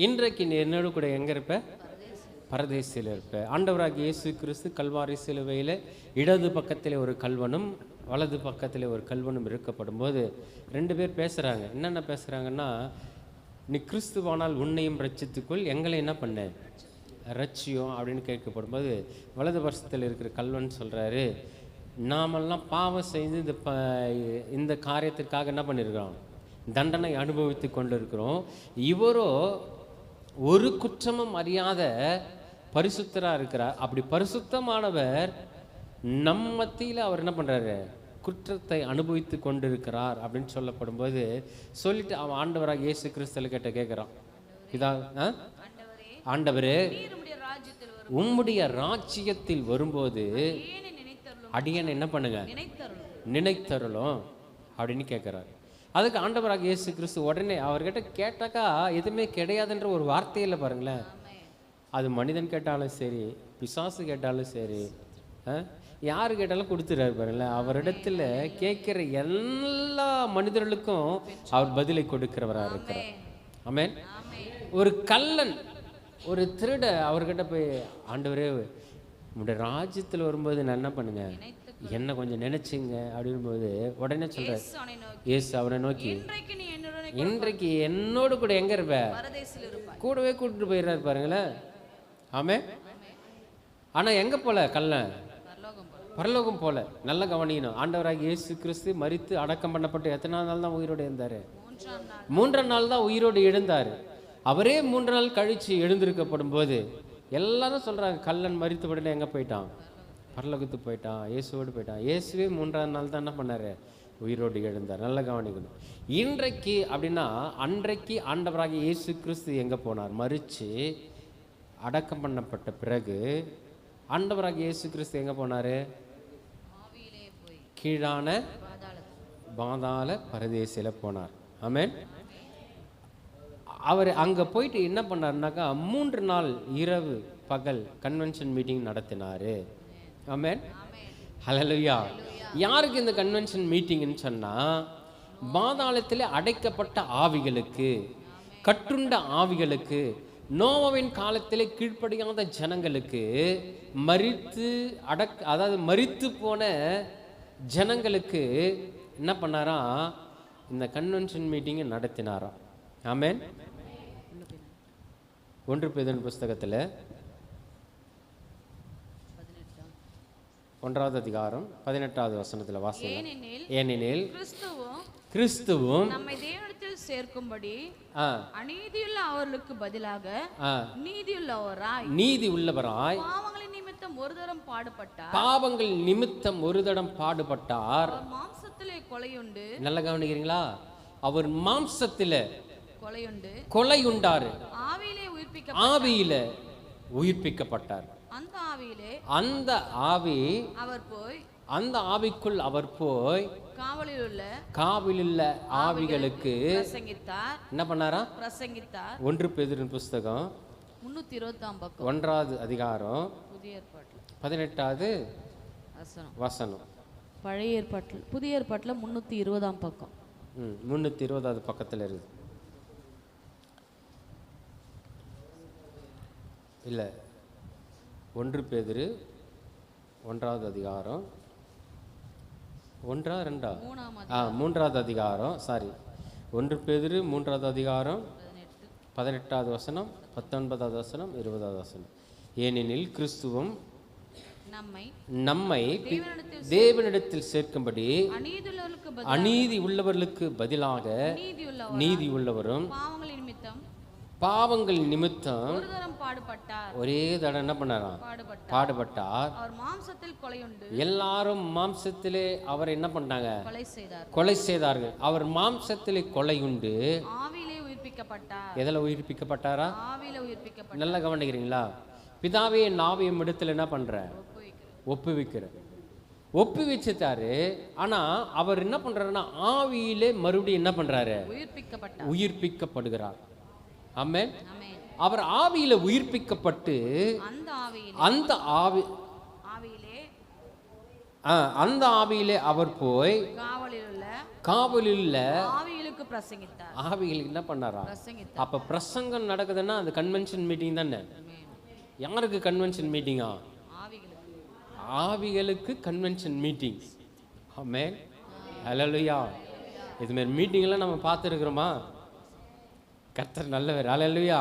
இன்றைக்கு நீ என்னோட கூட எங்கே இருப்ப? பரதேசியில் இருப்ப. ஆண்டவராகிய இயேசு கிறிஸ்து கல்வாரி சிலுவையில் இடது பக்கத்தில் ஒரு கல்வனும் வலது பக்கத்தில் ஒரு கல்வனும் இருக்கப்படும் போது 2 பேர் பேசுகிறாங்க. என்னென்ன பேசுகிறாங்கன்னா, நீ கிறிஸ்துவானால் உன்னையும் ரட்சித்துக்குள், எங்களை என்ன பண்ண ரட்சியும் அப்படின்னு கேட்கப்படும்போது, வலது பட்சத்தில் இருக்கிற கல்வன் சொல்கிறாரு, நாமெல்லாம் பாவம் செய்து இந்த காரியத்திற்காக என்ன பண்ணியிருக்கிறோம், தண்டனை அனுபவித்து கொண்டு இருக்கிறோம். இவரோ ஒரு குற்றமும் அறியாத பரிசுத்தராக இருக்கிறார். அப்படி பரிசுத்தமானவர் நம் மத்தியில் அவர் என்ன பண்ணுறாரு, குற்றத்தை அனுபவித்து கொண்டிருக்கிறார் அப்படின்னு சொல்லப்படும்போது சொல்லிட்டு அவன் ஆண்டவராக இயேசு கிறிஸ்துல கேட்குறான், இதான் ஆண்டவரே, உம்முடைய ராஜ்யத்தில் வரும்போது அடியன் என்ன பண்ணுங்க, நினைத்தருளும் அப்படின்னு கேட்குறாரு. அதுக்கு ஆண்டவராக இயேசு கிறிஸ்து உடனே அவர்கிட்ட கேட்டாக்கா எதுவுமே கிடையாதுன்ற ஒரு வார்த்தையில் பாருங்களேன், அது மனிதன் கேட்டாலும் சரி, பிசாசு கேட்டாலும் சரி, யாரு கேட்டாலும் கொடுத்துறாரு பாருங்களேன். அவரிடத்துல கேட்கிற எல்லா மனிதர்களுக்கும் அவர் பதிலை கொடுக்கிறவராக இருக்கிறார். ஆமென். ஒரு கள்ளன், ஒரு திருட அவர்கிட்ட போய், ஆண்டவரே உங்களுடைய ராஜ்யத்தில் வரும்போது நான் என்ன பண்ணுங்க, என்ன கொஞ்சம் நினைச்சுங்க அப்படின்போது உடனே சொல்றாரு இயேசு அவரை நோக்கி, இன்றைக்கு என்னோடு கூட எங்க இருப்ப, கூடவே கூட்டிட்டு போயிடுறாரு பாருங்களேன். ஆமே. ஆனா எங்க போல கள்ளன், பரலோகம் போல. நல்ல கவனிக்கணும். ஆண்டவராக இயேசு கிறிஸ்து மரித்து அடக்கம் பண்ணப்பட்டு எத்தனாவது நாள் தான் உயிரோடு எழுந்தாரு? 3ஆம் நாள் தான் உயிரோடு எழுந்தாரு. அவரே 3 நாள் கழிச்சு எழுந்திருக்கப்படும் போது எல்லாரும் சொல்றாங்க, கள்ளன் மரித்த உடனே எங்க போயிட்டான், பரலோகத்துக்கு போயிட்டான், இயேசுவோடு போயிட்டான். இயேசுவே 3ஆம் நாள் தான் என்ன பண்ணாரு, உயிரோடு எழுந்தார். நல்ல கவனிக்கணும். இன்றைக்கு அப்படின்னா அன்றைக்கு ஆண்டவராக இயேசு கிறிஸ்து எங்க போனார், மரிச்சு அடக்கம் பண்ணப்பட்ட பிறகு ஆண்டவராக இயேசு கிறிஸ்து எங்க போனாரு, கீழான பாதாள பரதேசில போனார். ஆமென். அவர் அங்கே போயிட்டு என்ன பண்ணாருனாக்கா 3 நாள் இரவு பகல் கன்வென்ஷன் மீட்டிங் நடத்தினார். ஆமென். ஹல்லேலூயா. யாருக்கு இந்த கன்வென்ஷன் மீட்டிங்னு சொன்னால், பாதாளத்தில் அடைக்கப்பட்ட ஆவிகளுக்கு, கட்டுண்ட ஆவிகளுக்கு, நோவாவின் காலத்தில் கீழ்ப்படியாத ஜனங்களுக்கு, அதாவது மரித்து போன ஜனங்களுக்கு என்ன பண்ணாராம், இந்த கன்வென்ஷன் மீட்டிங்கை நடத்தினாராம். ஆமென். 1 பேதுரு புஸ்தகத்தில் 1ஆவது அதிகாரம் 18வது வசனத்தில் வாசிக்கலாம். ஏனெனில் கிறிஸ்துவும் நம்மை தேவனிடத்தில் சேர்க்கும்படி அநீதியுள்ள அவர்களுக்கு பதிலாக நீதி உள்ளவராய் பாவங்களின் நிமித்தம் ஒரு தரம் பாடுபட்டார். மாம்சத்திலே கொலையுண்டு. நல்லா கவனிக்கிறீங்களா? அவர் மாம்சத்திலே கொலையுண்டார், ஆவியில உயிர்ப்பிக்கப்பட்டார். அந்த ஆவிக்குள் அவர் போய் காவலிலுள்ள ஆவிகளுக்கு என்ன பண்ணாரா, பிரசங்கித்தார். 1 பேதுரு புஸ்தகம் 1ஆவது அதிகாரம் 18வது வசனம். பழைய ஏற்பாட்டில், புதிய ஏற்பாட்டில் 320ஆம் பக்கம். 320வது பக்கத்தில் இருக்குது. இல்லை, 1 பேதுரு 1ஆவது அதிகாரம் 3ஆவது அதிகாரம், சாரி, 1 பேதுரு 3ஆவது அதிகாரம் 18வது வசனம், 19வது வசனம், 20வது வசனம். ஏனெனில் கிறிஸ்துவும் நம்மை தேவனிடத்தில் சேர்க்கும்படி அநீதி உள்ளவர்களுக்கு பதிலாக நீதி உள்ளவரும் பாவங்கள் நிமித்தம் ஒரே தடவை என்ன பண்ணாராம், பாடுபட்டார். எல்லாரும் மாம்சத்திலே அவர் என்ன பண்ணாங்க, கொலை செய்தார்கள். அவர் மாம்சத்திலே கொலையுண்டு, எதில் உயிர்ப்பிக்கப்பட்டாரா? நல்லா கவனிக்கிறீங்களா? பிதாவே நாவியம் இடத்துல என்ன பண்ற, ஒப்புவிச்சுட்டாரு. ஆனா அவர் என்ன பண்றாருன்னா ஆவியிலே மறுபடியும் என்ன பண்றாரு, உயிர்ப்பிக்கப்படுகிறார். ஆமென். அவர் ஆவியில உயிர்ப்பிக்கப்பட்டு அந்த ஆவியிலே அவர் போய் காவலிலுள்ள ஆவிகளுக்கு பிரசங்கித்தார். ஆவிகளுக்கு என்ன பண்ணாரா? பிரசங்கித்தார். அப்ப பிரசங்கம் நடக்குதுன்னா அது கன்வென்ஷன் மீட்டிங் தானே. யாருக்கு கன்வென்ஷன் மீட்டிங்கா? ஆவிகளுக்கு. ஆவிகளுக்கு கன்வென்ஷன் மீட்டிங். Amen, hallelujah. இது மாதிரி மீட்டிங்லாம் நம்ம பார்த்துருக்குறோமா? கர்த்தர் நல்லவர், ஹல்லேலூயா.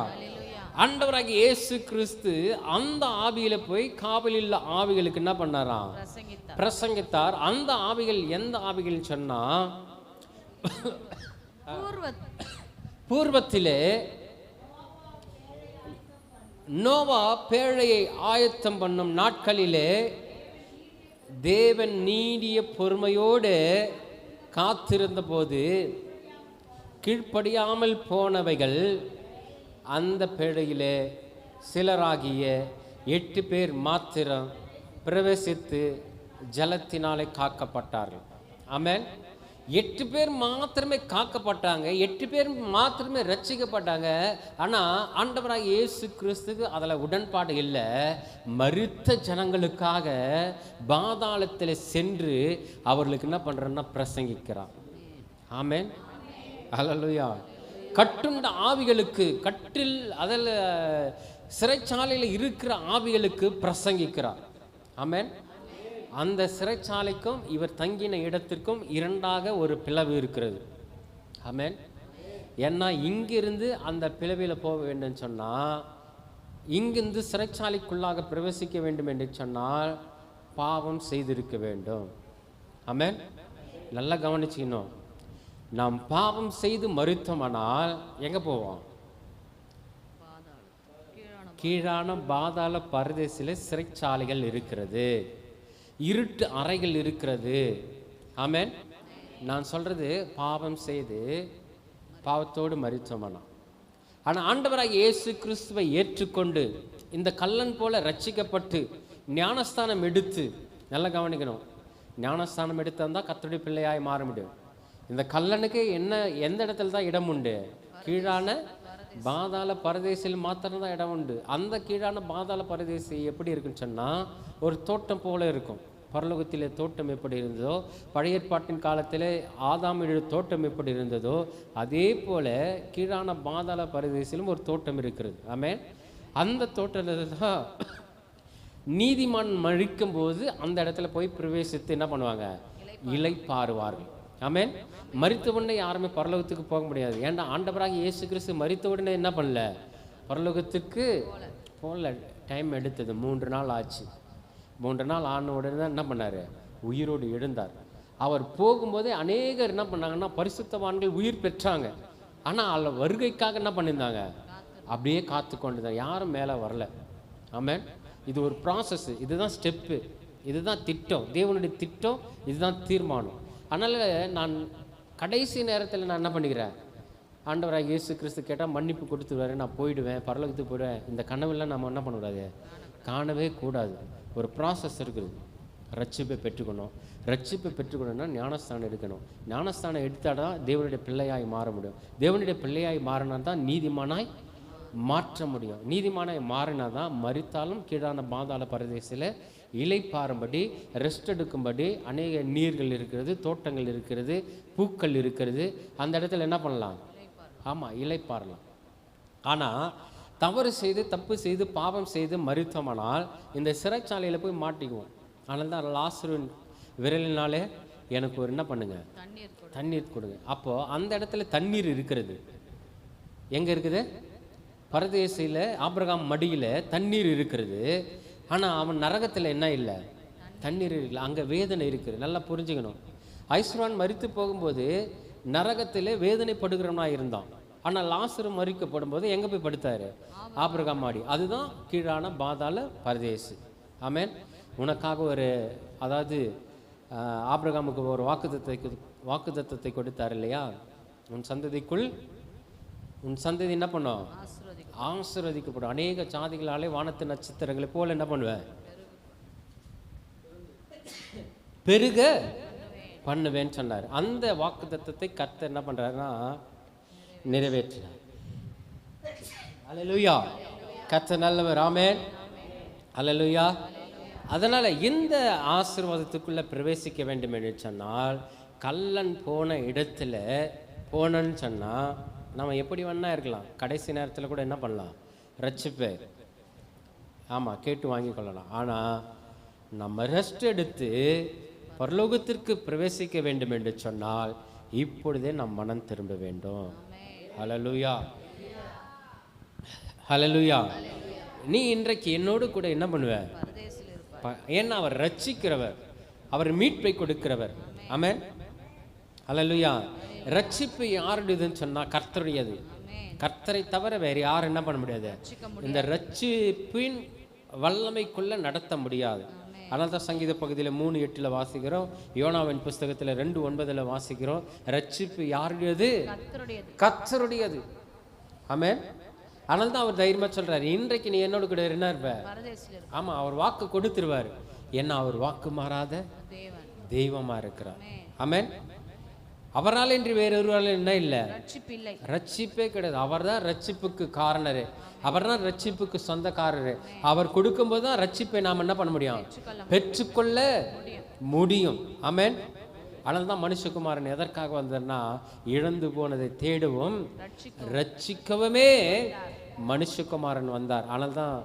ஆண்டவராகிய இயேசு கிறிஸ்து அந்த ஆவியில போய் காவலில் ஆவிகளுக்கு என்ன பண்ணாராம்? பிரசங்கித்தார். அந்த ஆவிகள் எந்த ஆவிகள் சொன்னா, பூர்வத்திலே நோவா பேழையை ஆயத்தம் பண்ணும் நாட்களிலே தேவன் நீடிய பொறுமையோடு காத்திருந்த போது கீழ்ப்படியாமல் போனவைகள் அந்த பேழையிலே சிலராகிய 8 பேர் மாத்திரம் பிரவேசித்து ஜலத்தினாலே காக்கப்பட்டார்கள். ஆமென். 8 பேர் மாத்திரமே காக்கப்பட்டாங்க, 8 பேர் மாத்திரமே ரட்சிக்கப்பட்டாங்க. ஆனால் ஆண்டவராக இயேசு கிறிஸ்துக்கு அதில் உடன்பாடு இல்லை. மரித்த ஜனங்களுக்காக பாதாளத்தில் சென்று அவர்களுக்கு என்ன பண்ணுறன்னா பிரசங்கிக்கிறார். ஆமென், ஹல்லேலூயா. கட்டுண்ட ஆவிகளுக்கு, கட்டில் அதில் சிறைச்சாலையில் இருக்கிற ஆவிகளுக்கு பிரசங்கிக்கிறார். ஆமென். அந்த சிறைச்சாலைக்கும் இவர் தங்கின இடத்திற்கும் இரண்டாக ஒரு பிளவு இருக்கிறது. ஆமென். ஏன்னா இங்கிருந்து அந்த பிளவில் போக வேண்டும் சொன்னால், இங்கிருந்து சிறைச்சாலைக்குள்ளாக பிரவேசிக்க வேண்டும் என்று சொன்னால் பாவம் செய்திருக்க வேண்டும். ஆமென். நல்லா கவனிச்சுக்கணும். நாம் பாவம் செய்து மரித்தோமானால் எங்கே போவோம்? கீழான பாதாள பரதேசில் சிறைச்சாலைகள் இருக்கிறது, இருட்டு அறைகள் இருக்கிறது. ஆமென். நான் சொல்றது பாவம் செய்து பாவத்தோடு மரித்தோமானா. ஆனால் ஆண்டவராக இயேசு கிறிஸ்துவை ஏற்றுக்கொண்டு இந்த கல்லன் போல ரட்சிக்கப்பட்டு ஞானஸ்தானம் எடுத்து, நல்லா கவனிக்கணும், ஞானஸ்தானம் எடுத்தால் கர்த்தருடைய பிள்ளையாய் மாற முடியும். இந்த கல்லனுக்கு எந்த இடத்துல தான் இடம் உண்டு? கீழான பாதாள பரதேசில் மாத்திரம்தான் இடம் உண்டு. அந்த கீழான பாதாள பரதேசி எப்படி இருக்குன்னு சொன்னால் ஒரு தோட்டம் போல இருக்கும். பரலோகத்திலே தோட்டம் எப்படி இருந்ததோ, பழைய ஏற்பாட்டின் காலத்தில் ஆதாமின் தோட்டம் எப்படி இருந்ததோ, அதே போல கீழான பாதாள பரதேசிலும் ஒரு தோட்டம் இருக்கிறது. ஆமென். அந்த தோட்டத்தில் தான் நீதிமான் மழிக்கும் போது அந்த இடத்துல போய் பிரவேசித்து என்ன பண்ணுவாங்க? இளைப்பாறுவார்கள். ஆமென். மரித்த உடனே யாருமே பரலோகத்துக்கு போக முடியாது. ஏன்டா ஆண்டவராக இயேசு கிறிஸ்து மரித்த உடனே என்ன பண்ணல? பரலோகத்துக்கு போகல. டைம் எடுத்தது, 3 நாள் ஆச்சு. 3 நாள் ஆன உடனே தான் என்ன பண்ணார்? உயிரோடு எழுந்தார். அவர் போகும்போதே அநேகர் என்ன பண்ணாங்கன்னா, பரிசுத்தவான்கள் உயிர் பெற்றாங்க. ஆனால் அதில் வருகைக்காக என்ன பண்ணியிருந்தாங்க? அப்படியே காத்து கொண்டுதான், யாரும் மேலே வரல. ஆமென். இது ஒரு ப்ராசஸ், இதுதான் ஸ்டெப்பு, இதுதான் திட்டம், தேவனுடைய திட்டம், இதுதான் தீர்மானம். அதனால் நான் கடைசி நேரத்தில் நான் என்ன பண்ணிக்கிறேன்? ஆண்டவராக இயேசு கிறிஸ்து கேட்டால் மன்னிப்பு கொடுத்துருவாரு, நான் போயிடுவேன், பரலோகத்துக்கு போயிடுவேன். இந்த கனவுலாம் நம்ம என்ன பண்ணக்கூடாது? காணவே கூடாது. ஒரு ப்ராசஸ் இருக்குது. ரட்சிப்பை பெற்றுக்கணும். ரட்சிப்பை பெற்றுக்கணும்னா ஞானஸ்தானம் எடுக்கணும். ஞானஸ்தானம் எடுத்தால் தான் தேவனுடைய பிள்ளையாய் மாற முடியும். தேவனுடைய பிள்ளையாய் மாறினா தான் நீதிமானாய் மாற்ற முடியும். நீதிமானாய் மாறினா தான் மரித்தாலும் கீழான பாதாள பரதேசில் இளைப்பாறும்படி, ரெஸ்ட் எடுக்கும்படி அநேக நீர்கள் இருக்கிறது, தோட்டங்கள் இருக்கிறது, பூக்கள் இருக்கிறது. அந்த இடத்துல என்ன பண்ணலாம்? ஆமாம், இளைப்பாறலாம். ஆனால் தவறு செய்து, தப்பு செய்து, பாவம் செய்து மரித்தோமானால் இந்த சிறைச்சாலையில் போய் மாட்டிக்குவோம். அதனால தான் லாசருவின் விரலினாலே எனக்கு ஒரு என்ன பண்ணுங்க? தண்ணீர் கொடுங்க. அப்போது அந்த இடத்துல தண்ணீர் இருக்கிறது. எங்கே இருக்குது? பரதேசியில் ஆபிரகாம் மடியில் தண்ணீர் இருக்கிறது. ஆனால் அவன் நரகத்தில் என்ன இல்லை? தண்ணீர் இருக்குல்ல, அங்கே வேதனை இருக்குது. நல்லா புரிஞ்சுக்கணும். ஐஸ்வரான் மரித்து போகும்போது நரகத்தில் வேதனைப்படுகிறவனா இருந்தான். ஆனால் லாசரு மரிக்கப்படும் போது எங்கே போய் படுத்தாரு? ஆபிரகாம் மாடி. அதுதான் கீழான பாதாள பரதேசு. ஆமென். உனக்காக ஒரு, அதாவது ஆபிரகாமுக்கு ஒரு வாக்குத்தத்தத்தை கொடுத்தார் இல்லையா? உன் சந்ததிக்குள், உன் சந்ததி என்ன பண்ணும்? ஆசீர்வதிக்கப்படும். அநேக சாதிகளாலே வானத்து நட்சத்திரங்களை போல என்ன பண்ணுவேன்? பெருக பண்ணுவேன்னு சொன்னார். அந்த வாக்குத்தத்தத்தை கர்த்தர் என்ன பண்றாருன்னா நிறைவேற்றினார். அல்லேலூயா. கர்த்தர் நல்லவர். ஆமென். அல்லேலூயா. அதனால இந்த ஆசீர்வாதத்துக்குள்ள பிரவேசிக்க வேண்டும் என்று சொன்னால், கல்லன் போன இடத்துல போனோன்னு சொன்னால் நம்ம எப்படி வேணா இருக்கலாம். கடைசி நேரத்தில் கூட என்ன பண்ணலாம்? ரட்சிப்பை ஆமாம் கேட்டு வாங்கி கொள்ளலாம். ஆனால் நம்ம ரெஸ்ட் எடுத்து பரலோகத்திற்கு பிரவேசிக்க வேண்டும் என்று சொன்னால் இப்பொழுதே நம் மனம் திரும்ப வேண்டும். ஹல்லேலூயா, ஹல்லேலூயா. நீ இன்றைக்கு என்னோடு கூட என்ன பண்ணுவ? ஏன்னா அவர் ரட்சிக்கிறவர், அவர் மீட்பை கொடுக்கிறவர். ஆமென், ஹல்லேலூயா. ரட்சிப்பு யாருடையதுன்னு சொன்னால் கர்த்தருடையது. கர்த்தரை தவிர வேறு யாரும் என்ன பண்ண முடியாது? இந்த ரட்சிப்பின் வல்லமைக்குள்ள நடத்த முடியாது. அதனால தான் சங்கீத பகுதியில் 3:8 வாசிக்கிறோம், யோனாவின் புஸ்தகத்தில் 2:9 வாசிக்கிறோம், ரட்சிப்பு யாருடையது? கர்த்தருடையது. ஆமென். அதனால தான் அவர் தைரியமா சொல்றாரு, இன்றைக்கு நீ என்னோட கூட என்ன இருப்ப? ஆமா, அவர் வாக்கு கொடுத்துருவார். ஏன்னா அவர் வாக்கு மாறாத தெய்வமா இருக்கிறார். ஆமென். அவரால் என்று வேறொருவரால் என்ன இல்லை? ரட்சிப்பே கிடையாது. அவர் தான் ரட்சிப்புக்கு காரணரு, அவர் தான் ரட்சிப்புக்கு சொந்தக்காரரு. அவர் கொடுக்கும்போது தான் ரட்சிப்பை நாம் என்ன பண்ண முடியும்? பெற்றுக்கொள்ள முடியும். ஆமென். அதனால தான் மனுஷகுமாரன் எதற்காக வந்ததுன்னா, இழந்து போனதை தேடவும் ரட்சிக்கவுமே மனுஷகுமாரன் வந்தார். அதனால தான்